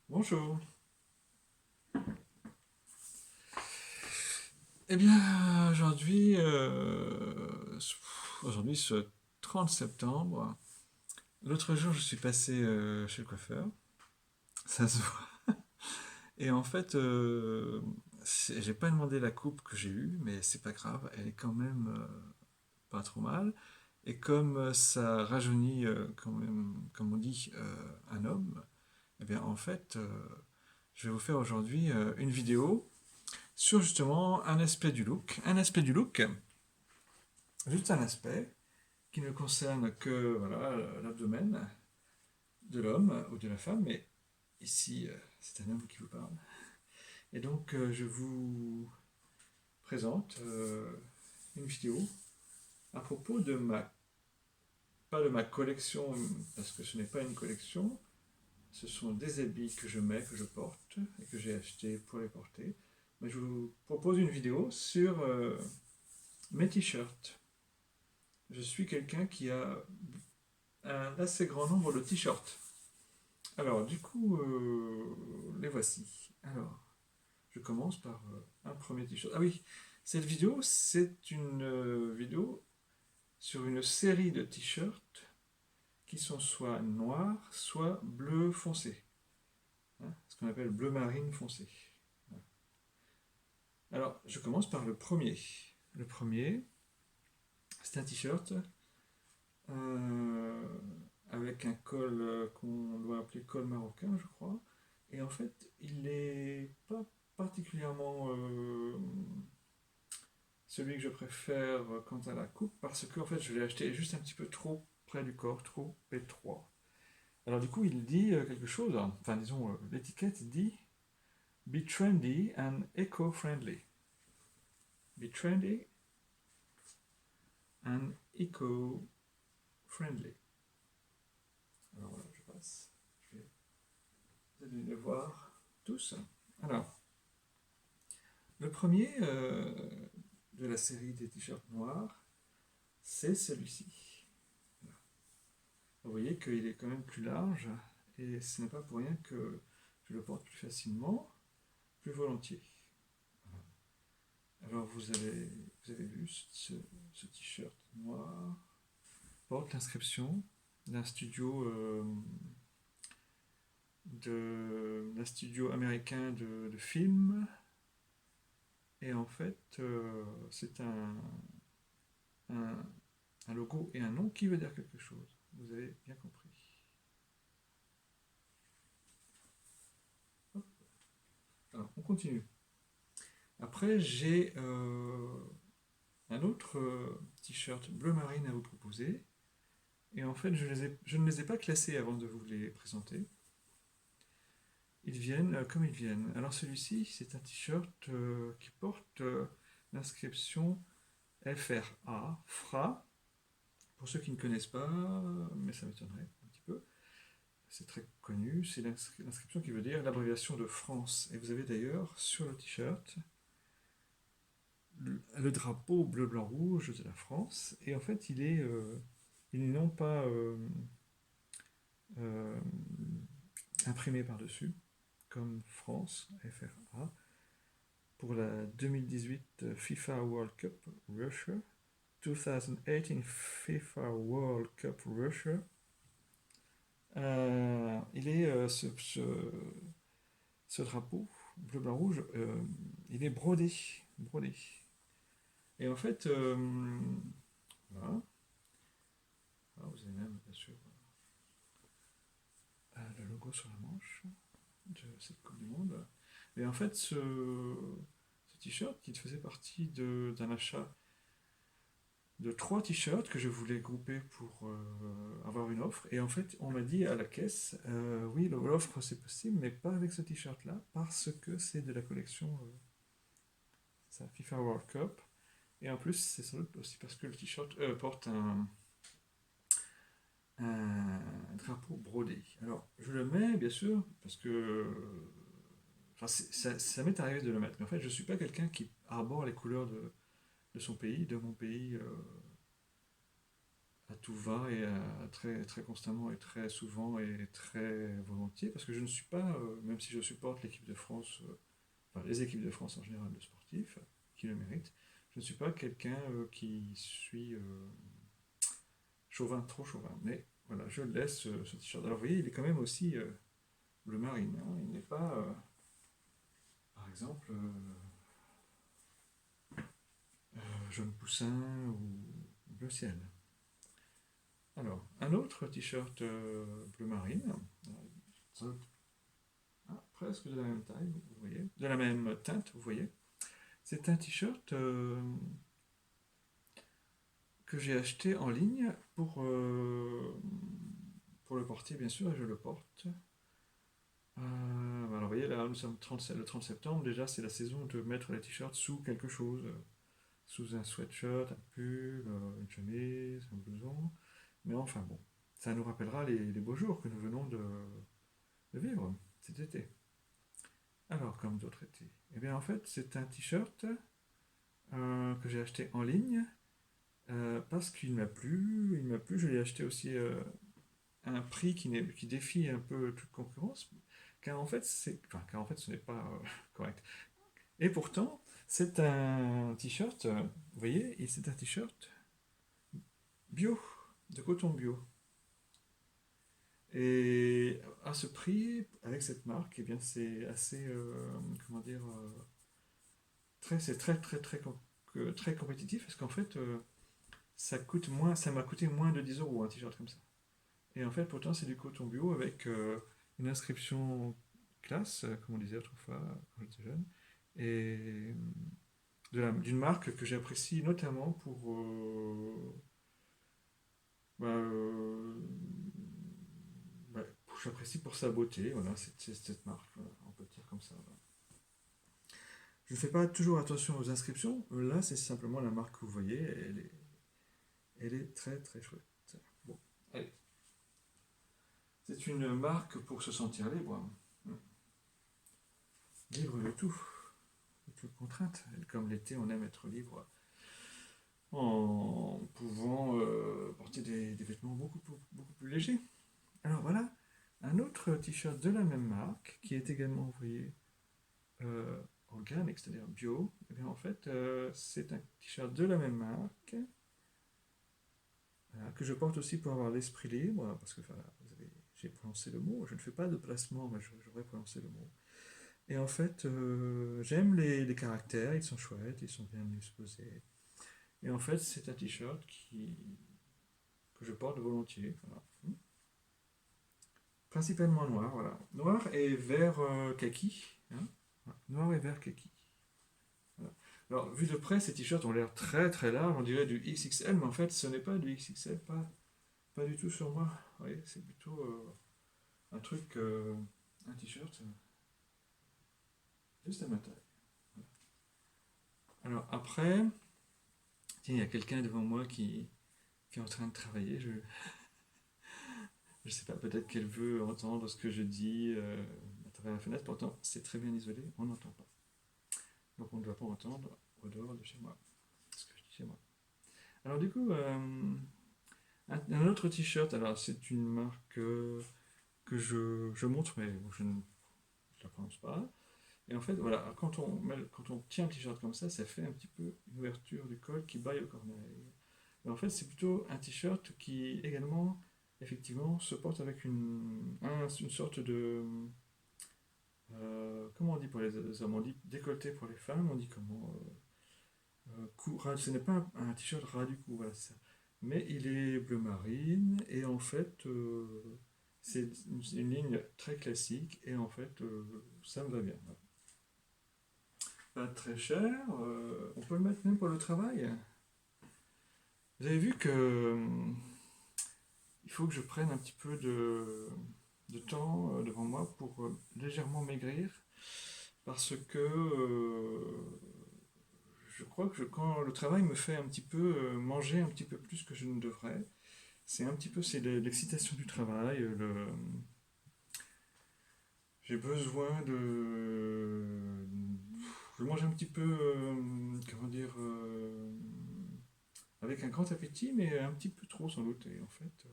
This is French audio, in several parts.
Bonjour. Eh bien, aujourd'hui, ce 30 septembre, l'autre jour, je suis passé chez le coiffeur. Ça se voit. Et en fait, j'ai pas demandé la coupe que j'ai eue, mais c'est pas grave. Elle est quand même pas trop mal. Et comme ça rajeunit quand même, comme on dit, un homme, eh bien, en fait, je vais vous faire aujourd'hui une vidéo sur justement un aspect du look. Un aspect du look, juste un aspect qui ne concerne que voilà, l'abdomen de l'homme ou de la femme, mais ici c'est un homme qui vous parle. Et donc je vous présente une vidéo à propos de pas de ma collection, parce que ce n'est pas une collection, ce sont des habits que je mets, que je porte et que j'ai achetés pour les porter. Mais je vous propose une vidéo sur mes t-shirts. Je suis quelqu'un qui a un assez grand nombre de t-shirts. Alors, du coup, les voici. Alors, je commence par un premier t-shirt. Ah oui, cette vidéo, c'est une vidéo sur une série de t-shirts qui sont soit noirs, soit bleu foncé. Hein, ce qu'on appelle bleu marine foncé. Voilà. Alors, je commence par le premier. Le premier, c'est un t-shirt euh, avec un col qu'on doit appeler col marocain, je crois. Et en fait, il n'est pas particulièrement celui que je préfère quant à la coupe parce que en fait, je l'ai acheté juste un petit peu trop près du corps, trop étroit. Alors du coup, il dit quelque chose, enfin disons, l'étiquette dit Be trendy and eco-friendly. Be trendy and eco-friendly. Alors voilà, je passe. Vous allez le voir tous. Alors, le premier de la série des t-shirts noirs, c'est celui-ci. Vous voyez qu'il est quand même plus large et ce n'est pas pour rien que je le porte plus facilement, plus volontiers. Alors vous avez vu ce t-shirt noir porte l'inscription d'un studio d'un studio américain de films et en fait c'est un, un logo et un nom qui veut dire quelque chose. Vous avez bien compris. Hop. Alors on continue. Après j'ai un autre t-shirt bleu marine à vous proposer. Et en fait, je ne les ai pas classés avant de vous les présenter. Ils viennent comme ils viennent. Alors celui-ci, c'est un t-shirt qui porte l'inscription FRA, FRA. Pour ceux qui ne connaissent pas, mais ça m'étonnerait un petit peu, c'est très connu. C'est l'inscription qui veut dire l'abréviation de France. Et vous avez d'ailleurs sur le t-shirt le drapeau bleu, blanc, rouge de la France. Et en fait, il n'est non pas euh, imprimé par-dessus, comme France, FRA, pour la 2018 FIFA World Cup Russia, 2018 FIFA World Cup Russia. Il est ce drapeau bleu blanc rouge, il est brodé. Et en fait, voilà. Ah, vous avez même bien sûr le logo sur la manche de cette Coupe du Monde. Et en fait, ce t-shirt qui faisait partie d'un achat de trois t-shirts que je voulais grouper pour avoir une offre. Et en fait, on m'a dit à la caisse, oui, l'offre c'est possible, mais pas avec ce t-shirt-là, parce que c'est de la collection ça, FIFA World Cup. Et en plus, c'est sans doute aussi parce que le t-shirt porte un drapeau brodé. Alors, je le mets, bien sûr, parce que enfin, ça m'est arrivé de le mettre. Mais en fait, je ne suis pas quelqu'un qui arbore les couleurs de son pays, de mon pays à tout va et très, très constamment et très souvent et très volontiers, parce que je ne suis pas, même si je supporte l'équipe de France, enfin les équipes de France en général de sportifs, qui le méritent, je ne suis pas quelqu'un qui suis chauvin, trop chauvin. Mais voilà, je laisse ce t-shirt. Alors vous voyez, il est quand même aussi bleu marine. Hein. Il n'est pas, par exemple, jaune poussin ou bleu ciel. Alors, un autre t-shirt bleu marine, presque de la même taille, vous voyez, de la même teinte, vous voyez. C'est un t-shirt que j'ai acheté en ligne pour le porter, bien sûr, et je le porte. Alors, vous voyez, là, nous sommes le 30 septembre, déjà, c'est la saison de mettre les t-shirts sous quelque chose. Sous un sweatshirt, un pull, une chemise, un blouson. Mais enfin, bon, ça nous rappellera les beaux jours que nous venons de vivre cet été. Alors, comme d'autres étés. Eh bien, en fait, c'est un t-shirt que j'ai acheté en ligne parce qu'il m'a plu. Il m'a plu. Je l'ai acheté aussi à un prix qui défie un peu toute concurrence. Car en fait, car en fait ce n'est pas correct. Et pourtant, c'est un t-shirt, vous voyez, c'est un t-shirt bio, de coton bio. Et à ce prix, avec cette marque, eh bien, c'est assez, comment dire, c'est très compétitif parce qu'en fait, ça m'a coûté moins de 10 euros un t-shirt comme ça. Et en fait, pourtant, c'est du coton bio avec une inscription classe, comme on disait autrefois quand j'étais jeune, et d'une marque que j'apprécie notamment bah, bah, j'apprécie pour sa beauté, voilà, c'est cette marque, voilà, on peut le dire comme ça. Voilà. Je ne fais pas toujours attention aux inscriptions, là c'est simplement la marque que vous voyez, elle est très très chouette. Bon, allez. C'est une marque pour se sentir libre, libre de toute contrainte. Comme l'été, on aime être libre en pouvant porter des vêtements beaucoup plus légers. Alors voilà, un autre t-shirt de la même marque qui est également envoyé organique, c'est-à-dire bio. Et bien en fait, c'est un t-shirt de la même marque que je porte aussi pour avoir l'esprit libre, parce que voilà, j'ai prononcé le mot, je ne fais pas de placement, mais j'aurais prononcé le mot. Et en fait, j'aime les caractères, ils sont chouettes, ils sont bien exposés. Et en fait, c'est un t-shirt que je porte volontiers. Voilà. Principalement noir, voilà. Noir et vert kaki. Hein. Voilà. Noir et vert kaki. Voilà. Alors, vu de près, ces t-shirts ont l'air très très larges, on dirait du XXL, mais en fait, ce n'est pas du XXL, pas du tout sur moi. Vous voyez, c'est plutôt un truc, un t-shirt juste à ma taille. Voilà. Alors après, tiens, il y a quelqu'un devant moi qui est en train de travailler. Je sais pas, peut-être qu'elle veut entendre ce que je dis à travers la fenêtre, pourtant c'est très bien isolé, on n'entend pas. Donc on ne doit pas entendre au dehors de chez moi, ce que je dis chez moi. Alors du coup, un autre t-shirt, alors c'est une marque que je montre, mais bon, je ne la prononce pas. Et en fait, voilà, quand on tient un t-shirt comme ça fait un petit peu une ouverture du col qui baille au corneille. Et en fait, c'est plutôt un t-shirt qui également, effectivement, se porte avec une sorte de... comment on dit pour les hommes? On dit décolleté pour les femmes, on dit comment ce n'est pas un t-shirt ras du cou, voilà, c'est ça. Mais il est bleu marine, et en fait, c'est une ligne très classique, et en fait, ça me va bien. Voilà. Pas très cher, on peut le mettre même pour le travail. Vous avez vu que il faut que je prenne un petit peu de temps devant moi pour légèrement maigrir parce que je crois que quand le travail me fait un petit peu manger un petit peu plus que je ne devrais, c'est l'excitation du travail, j'ai besoin je mange un petit peu comment dire avec un grand appétit, mais un petit peu trop sans doute. Et en fait,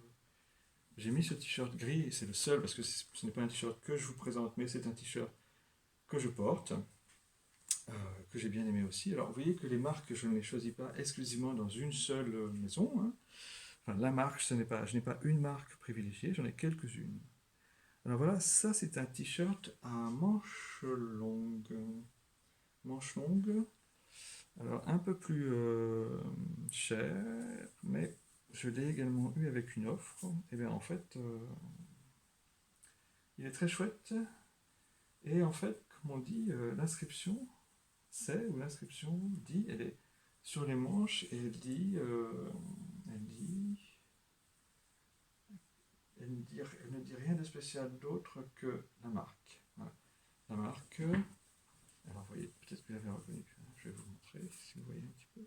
j'ai mis ce t-shirt gris, et c'est le seul, parce que ce n'est pas un t-shirt que je vous présente, mais c'est un t-shirt que je porte, euh, que j'ai bien aimé aussi. Alors, vous voyez que les marques, je ne les choisis pas exclusivement dans une seule maison, hein. Enfin, la marque, je n'ai pas une marque privilégiée, j'en ai quelques-unes. Alors voilà, ça c'est un t-shirt à manches longues. Manches longues. Alors un peu plus cher, mais je l'ai également eu avec une offre. Et bien en fait, il est très chouette. Et en fait, comme on dit, l'inscription c'est, ou l'inscription dit, elle est sur les manches et elle dit, elle ne dit rien de spécial d'autre que la marque. Voilà. La marque. Alors, vous voyez, peut-être que vous l'avez reconnu. Je vais vous montrer si vous voyez un petit peu.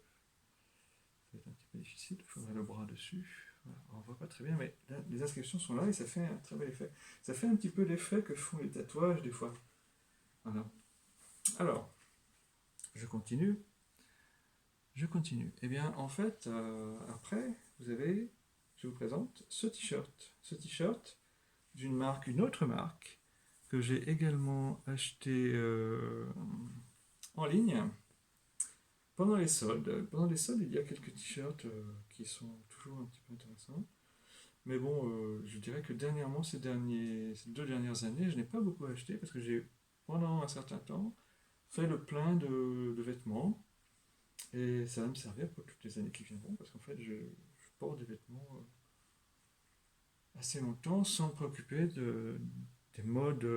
Ça va être un petit peu difficile. Il faudrait le bras dessus. Voilà. On ne voit pas très bien, mais là, les inscriptions sont là et ça fait un très bel effet. Ça fait un petit peu l'effet que font les tatouages des fois. Voilà. Alors, je continue. Je continue. Eh bien, en fait, après, je vous présente ce t-shirt. Ce t-shirt d'une marque, une autre marque, que j'ai également acheté en ligne. Pendant les soldes, il y a quelques t-shirts qui sont toujours un petit peu intéressants. Mais bon, je dirais que dernièrement, ces 2 dernières années, je n'ai pas beaucoup acheté parce que j'ai, pendant un certain temps, fait le plein de vêtements. Et ça va me servir pour toutes les années qui viendront parce qu'en fait, je porte des vêtements assez longtemps sans me préoccuper des modes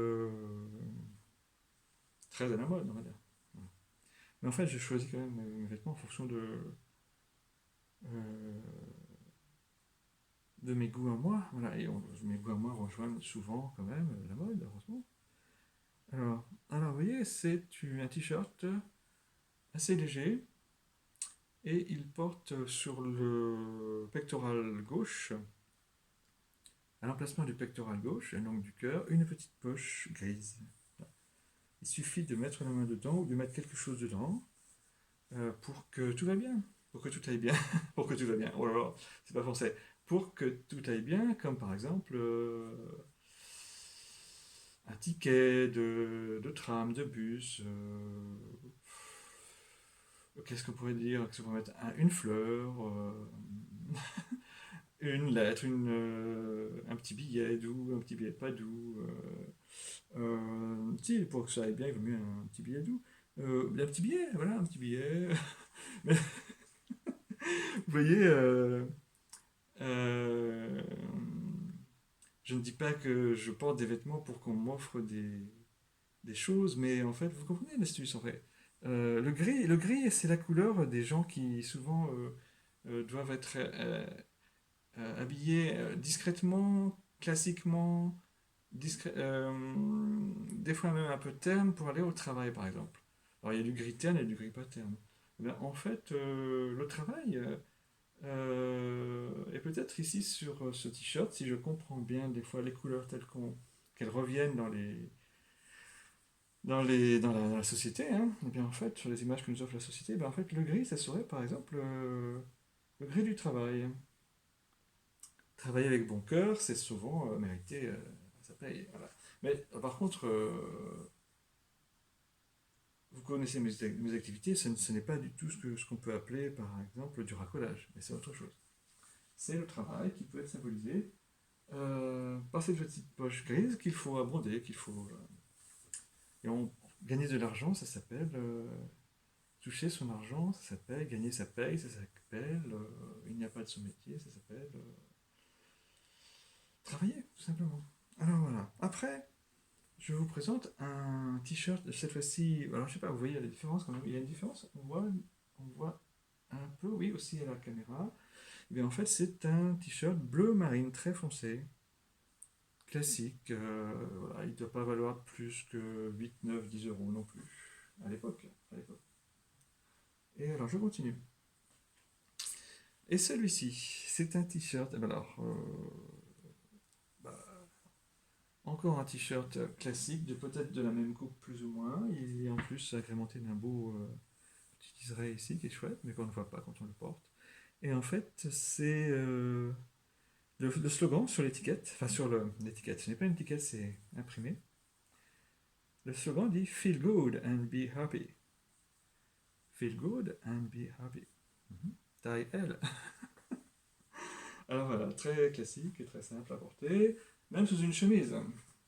très à la mode, on va dire. Voilà. Mais en fait, je choisis quand même mes vêtements en fonction euh, de mes goûts à moi. Voilà, et mes goûts à moi rejoignent souvent quand même la mode, heureusement. Alors vous voyez, c'est un t-shirt assez léger et il porte sur le pectoral gauche, à l'emplacement du pectoral gauche, à l'angle du cœur, une petite poche grise. Il suffit de mettre la main dedans ou de mettre quelque chose dedans pour que tout va bien. Pour que tout aille bien. Pour que tout va bien. Oh là là, c'est pas français. Pour que tout aille bien, comme par exemple un ticket de tram, de bus. Qu'est-ce qu'on pourrait dire? Qu'est-ce qu'on pourrait mettre? Une fleur, une lettre, un petit billet doux, un petit billet pas doux. Si, pour que ça aille bien, il vaut mieux un petit billet doux. Un petit billet, voilà, un petit billet. Mais vous voyez, euh, je ne dis pas que je porte des vêtements pour qu'on m'offre des choses, mais en fait, vous comprenez l'astuce en fait. Le gris, c'est la couleur des gens qui souvent doivent être habillés discrètement, classiquement, des fois même un peu terne pour aller au travail, par exemple. Alors il y a du gris terne et du gris pas terne. Eh bien, en fait, le travail est peut-être ici sur ce t-shirt, si je comprends bien des fois les couleurs qu'elles reviennent dans la société, hein. Eh bien, en fait, sur les images que nous offre la société, ben, en fait, le gris, ça serait par exemple le gris du travail. Travailler avec bon cœur, c'est souvent mériter sa paye. Voilà. Mais par contre, vous connaissez mes activités, ce n'est pas du tout ce qu'on peut appeler par exemple du racolage, mais c'est autre chose. C'est le travail qui peut être symbolisé par cette petite poche grise qu'il faut abonder, qu'il faut. Et gagner de l'argent, ça s'appelle. Toucher son argent, ça s'appelle. Gagner sa paye, ça s'appelle. Il n'y a pas de sous-métier, ça s'appelle. Travailler, tout simplement. Alors voilà. Après, je vous présente un t-shirt, cette fois-ci. Alors je sais pas, vous voyez la différence quand même. Il y a une différence. On voit un peu, oui, aussi à la caméra. Et bien en fait, c'est un t-shirt bleu marine très foncé, classique. Voilà, il ne doit pas valoir plus que 8, 9, 10 euros non plus. À l'époque. À l'époque. Et alors, je continue. Et celui-ci, c'est un t-shirt. Alors, bah, encore un t-shirt classique, peut-être de la même coupe plus ou moins. Il est en plus agrémenté d'un beau petit liseré ici qui est chouette, mais qu'on ne voit pas quand on le porte. Et en fait, c'est le slogan sur l'étiquette, enfin sur l'étiquette, ce n'est pas une étiquette, c'est imprimé. Le slogan dit Feel good and be happy. Feel good and be happy. Taille L. Alors voilà, très classique et très simple à porter, même sous une chemise.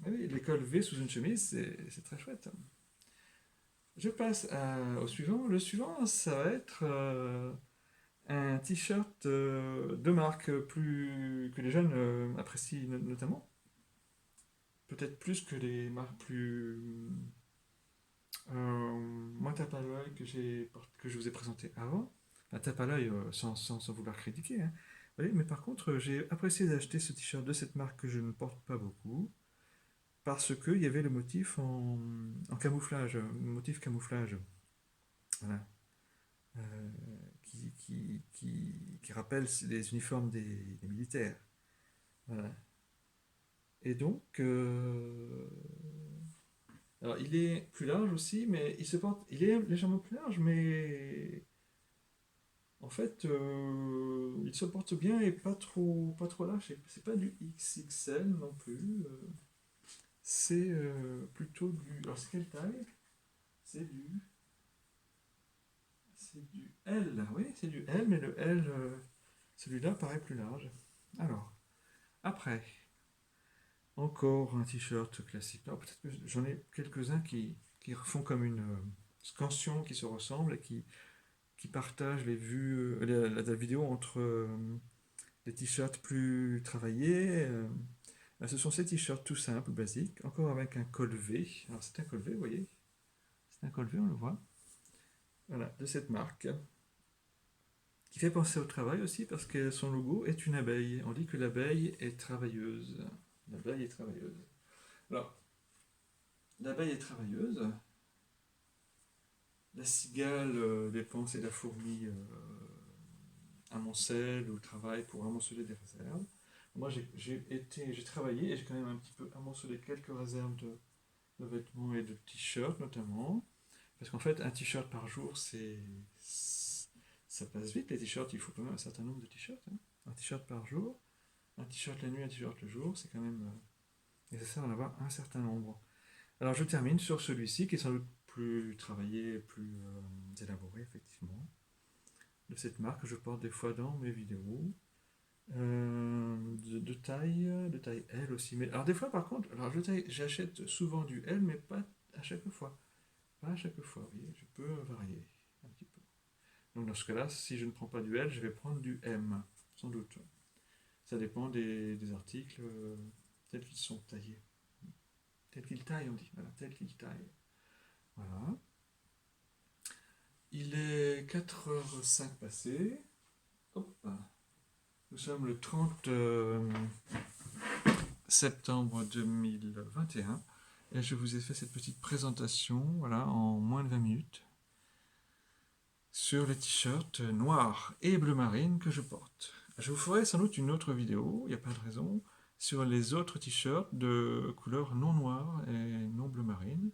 Ah oui, l'école V sous une chemise, c'est très chouette. Je passe au suivant. Le suivant, ça va être un t-shirt de marque que les jeunes apprécient notamment. Peut-être plus que les marques plus moins tape à l'œil que je vous ai présenté avant. La tape à l'œil sans vouloir critiquer, hein. Oui, mais par contre, j'ai apprécié d'acheter ce t-shirt de cette marque que je ne porte pas beaucoup parce qu'il y avait le motif en camouflage, motif camouflage. Voilà. Euh, qui rappelle les uniformes des militaires. Voilà. Et donc, alors il est plus large aussi, mais il est légèrement plus large, mais en fait, il se porte bien et pas trop large. C'est pas du XXL non plus. C'est plutôt du. Alors c'est quelle taille? C'est du. C'est du L. Oui, c'est du L, mais le L, celui-là paraît plus large. Alors, après, encore un t-shirt classique. Non, peut-être que j'en ai quelques-uns qui font comme une scansion qui se ressemble et qui partagent les vues, la vidéo entre les t-shirts plus travaillés. Ce sont ces t-shirts tout simples, basiques, encore avec un col V. Alors c'est un col V, vous voyez. C'est un col V, on le voit. Voilà, de cette marque. Qui fait penser au travail aussi parce que son logo est une abeille. On dit que l'abeille est travailleuse. L'abeille est travailleuse. Alors, l'abeille est travailleuse. La cigale dépense et la fourmi amoncelle ou travaille pour amonceler des réserves. Moi, j'ai travaillé et j'ai quand même un petit peu amoncelé quelques réserves de vêtements et de t-shirts notamment. Parce qu'en fait, un t-shirt par jour, ça passe vite les t-shirts. Il faut quand même un certain nombre de t-shirts, hein. Un t-shirt par jour, un t-shirt la nuit, un t-shirt le jour, c'est quand même nécessaire d'en avoir un certain nombre. Alors je termine sur celui-ci qui est sans doute plus travaillé, plus élaboré effectivement. De cette marque, je porte des fois dans mes vidéos. De taille L aussi. Mais, alors des fois par contre, alors j'achète souvent du L, mais pas à chaque fois. Pas à chaque fois, vous voyez, je peux varier un petit peu. Donc dans ce cas-là, si je ne prends pas du L, je vais prendre du M, sans doute. Ça dépend des articles tels qu'ils sont taillés. Tels qu'ils taillent, on dit. Voilà, tels qu'ils taillent. Voilà. Il est 4h05 passé. Hop. Nous sommes le 30 septembre 2021 et je vous ai fait cette petite présentation voilà, en moins de 20 minutes sur les t-shirts noirs et bleu marine que je porte. Je vous ferai sans doute une autre vidéo, il n'y a pas de raison, sur les autres t-shirts de couleur non noire et non bleu marine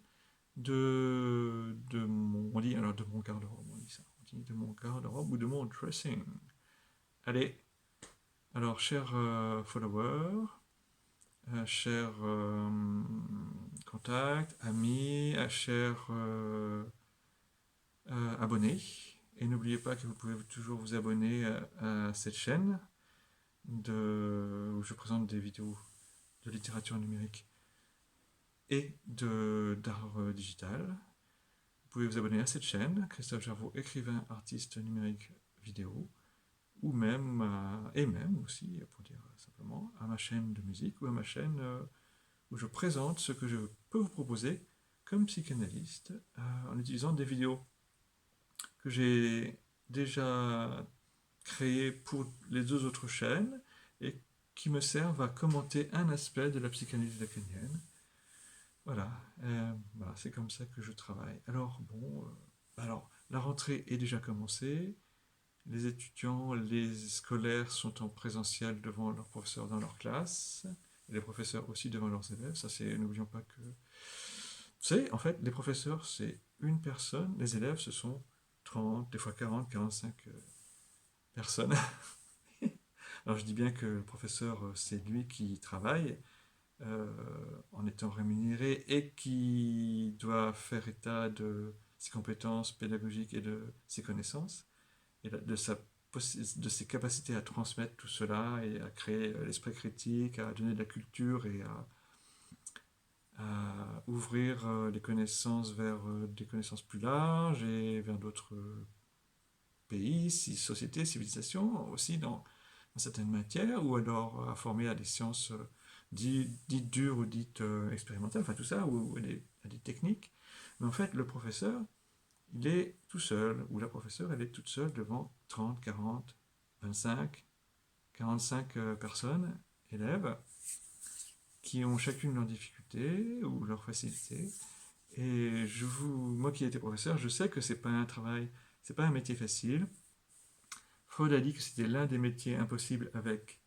on dit alors de mon garde-robe, on dit ça, on dit de mon garde-robe ou de mon dressing. Allez, alors chers followers, chers contacts, amis, chers abonnés, et n'oubliez pas que vous pouvez toujours vous abonner à cette chaîne où je présente des vidéos de littérature numérique et d'art digital. Vous pouvez vous abonner à cette chaîne, Christophe Gervaux, écrivain, artiste numérique vidéo, ou même, et même aussi, pour dire simplement, à ma chaîne de musique ou à ma chaîne où je présente ce que je peux vous proposer comme psychanalyste en utilisant des vidéos que j'ai déjà créées pour les deux autres chaînes et qui me servent à commenter un aspect de la psychanalyse lacanienne. Voilà, voilà c'est comme ça que je travaille. Alors, bon, la rentrée est déjà commencée. Les étudiants, les scolaires sont en présentiel devant leurs professeurs dans leur classe, et les professeurs aussi devant leurs élèves. Ça, c'est, n'oublions pas que. Vous savez, en fait, les professeurs, c'est une personne, les élèves, ce sont 30, des fois 40, 45 personne. Alors je dis bien que le professeur, c'est lui qui travaille euh, en étant rémunéré et qui doit faire état de ses compétences pédagogiques et de ses connaissances et de ses capacités à transmettre tout cela et à créer l'esprit critique, à donner de la culture et à ouvrir les connaissances vers des connaissances plus larges et vers d'autres pays, sociétés, civilisations, aussi dans certaines matières, ou alors à former à des sciences dites dures ou dites expérimentales, enfin tout ça, ou à des techniques. Mais en fait, le professeur, il est tout seul, ou la professeure, elle est toute seule devant 30, 40, 25, 45 personnes, élèves, qui ont chacune leurs difficultés ou leurs facilités. Et moi qui ai été professeur, je sais que c'est pas un travail, c'est pas un métier facile. Freud a dit que c'était l'un des métiers impossibles avec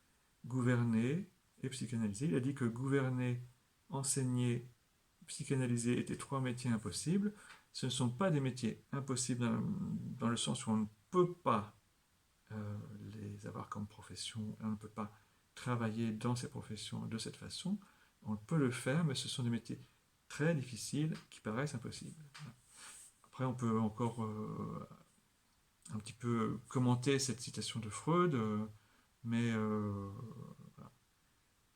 gouverner et psychanalyser. Il a dit que gouverner, enseigner, psychanalyser étaient trois métiers impossibles. Ce ne sont pas des métiers impossibles dans le sens où on ne peut pas les avoir comme profession, on ne peut pas travailler dans ces professions de cette façon. On peut le faire, mais ce sont des métiers très difficiles qui paraissent impossibles. Après, on peut encore un petit peu commenter cette citation de Freud, mais voilà.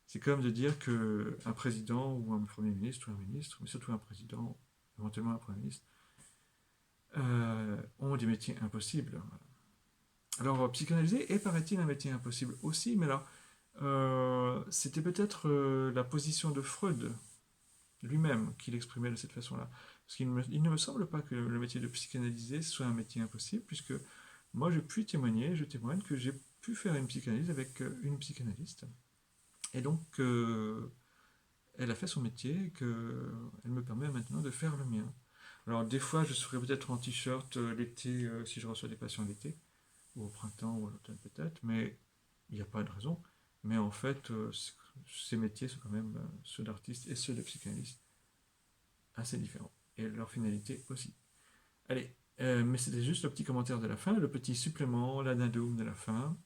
C'est comme de dire qu'un président ou un premier ministre ou un ministre, mais surtout un président, éventuellement un premier ministre, ont des métiers impossibles. Alors, psychanalyser est, paraît-il, un métier impossible aussi, mais alors, c'était peut-être la position de Freud lui-même qu'il exprimait de cette façon-là. Parce il ne me semble pas que le métier de psychanalyser soit un métier impossible, puisque moi, je témoigne que j'ai pu faire une psychanalyse avec une psychanalyste. Et donc, elle a fait son métier et elle me permet maintenant de faire le mien. Alors, des fois, je serais peut-être en t-shirt l'été si je reçois des patients l'été, ou au printemps ou à l'automne peut-être, mais il n'y a pas de raison. Mais en fait, ces métiers sont quand même ceux d'artistes et ceux de psychanalystes assez différents. Et leur finalité aussi. Allez, mais c'était juste le petit commentaire de la fin, le petit supplément, l'anadoum de la fin.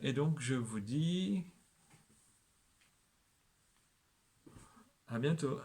Et donc, je vous dis à bientôt.